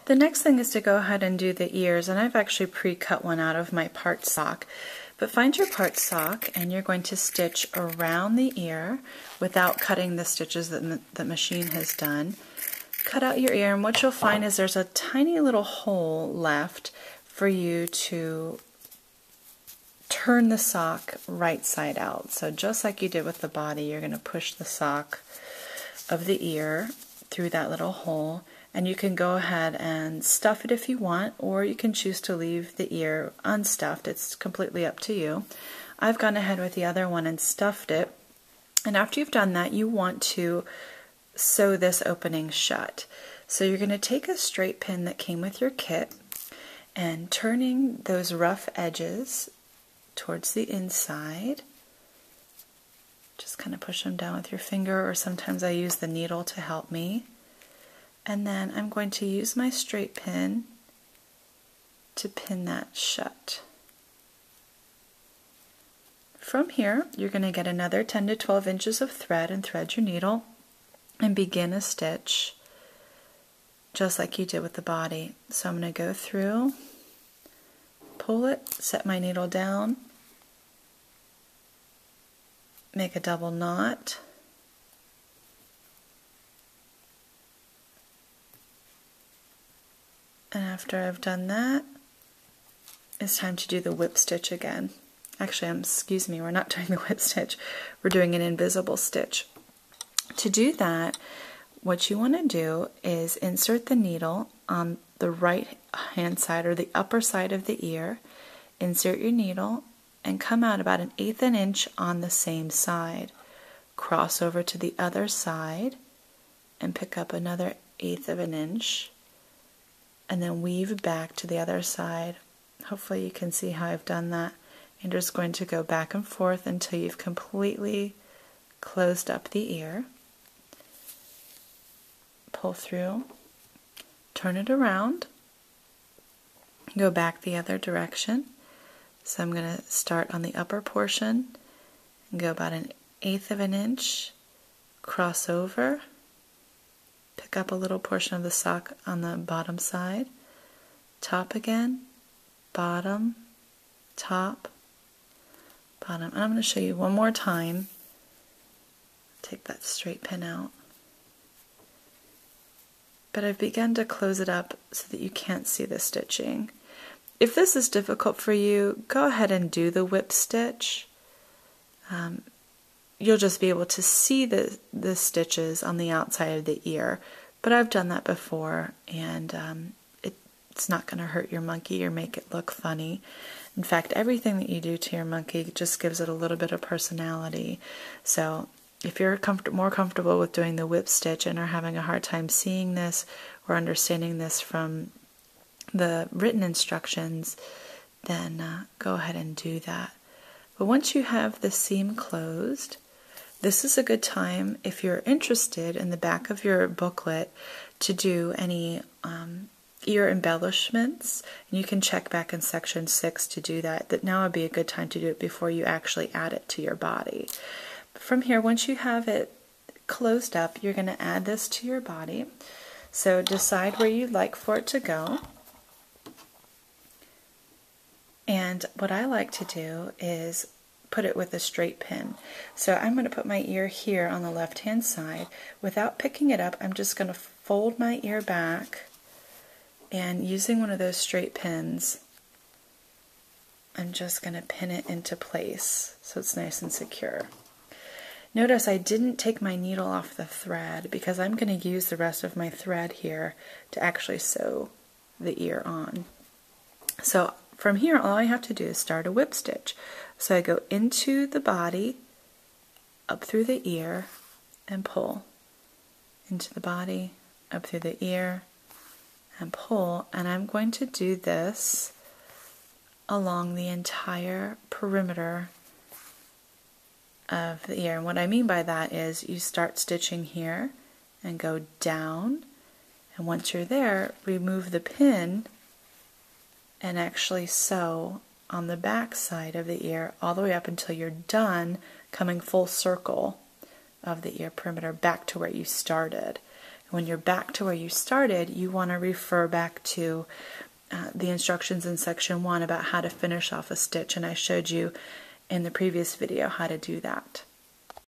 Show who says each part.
Speaker 1: The next thing is to go ahead and do the ears, and I've actually pre-cut one out of my part sock. But find your part sock and you're going to stitch around the ear without cutting the stitches that the machine has done. Cut out your ear, and what you'll find is there's a tiny little hole left for you to turn the sock right side out. So just like you did with the body, you're going to push the sock of the ear through that little hole, and you can go ahead and stuff it if you want, or you can choose to leave the ear unstuffed. It's completely up to you. I've gone ahead with the other one and stuffed it, and after you've done that, you want to sew this opening shut. So you're going to take a straight pin that came with your kit and turning those rough edges towards the inside. Just kind of push them down with your finger, or sometimes I use the needle to help me. And then I'm going to use my straight pin to pin that shut. From here, you're going to get another 10 to 12 inches of thread and thread your needle and begin a stitch just like you did with the body. So I'm going to go through, pull it, set my needle down, make a double knot, and after I've done that, it's time to do the whip stitch again. Actually, excuse me, we're not doing the whip stitch, we're doing an invisible stitch. To do that, what you want to do is insert the needle on the right hand side, or the upper side of the ear. Insert your needle and come out about 1/8 an inch on the same side. Cross over to the other side and pick up another 1/8 of an inch, and then weave back to the other side. Hopefully you can see how I've done that. You're just going to go back and forth until you've completely closed up the ear. Pull through, turn it around, go back the other direction. So I'm going to start on the upper portion and go about 1/8 of an inch, cross over, pick up a little portion of the sock on the bottom side, top again, bottom, top, bottom. And I'm going to show you one more time. Take that straight pin out. But I've begun to close it up so that you can't see the stitching. If this is difficult for you, go ahead and do the whip stitch. You'll just be able to see the stitches on the outside of the ear, but I've done that before, and it's not going to hurt your monkey or make it look funny. In fact, everything that you do to your monkey just gives it a little bit of personality. So if you're more comfortable with doing the whip stitch and are having a hard time seeing this or understanding this from the written instructions, then go ahead and do that. But once you have the seam closed, this is a good time, if you're interested, in the back of your booklet to do any ear embellishments. And you can check back in section 6 to do that. That now would be a good time to do it before you actually add it to your body. From here, once you have it closed up, you're going to add this to your body. So decide where you'd like for it to go. And what I like to do is put it with a straight pin. So I'm going to put my ear here on the left hand side. Without picking it up, I'm just going to fold my ear back, and using one of those straight pins, I'm just going to pin it into place so it's nice and secure. Notice I didn't take my needle off the thread because I'm going to use the rest of my thread here to actually sew the ear on. So from here, all I have to do is start a whip stitch. So I go into the body, up through the ear, and pull. Into the body, up through the ear, and pull. And I'm going to do this along the entire perimeter of the ear. And what I mean by that is you start stitching here and go down, and once you're there, remove the pin and actually sew on the back side of the ear all the way up until you're done coming full circle of the ear perimeter back to where you started. When you're back to where you started, you want to refer back to the instructions in section 1 about how to finish off a stitch, and I showed you in the previous video how to do that.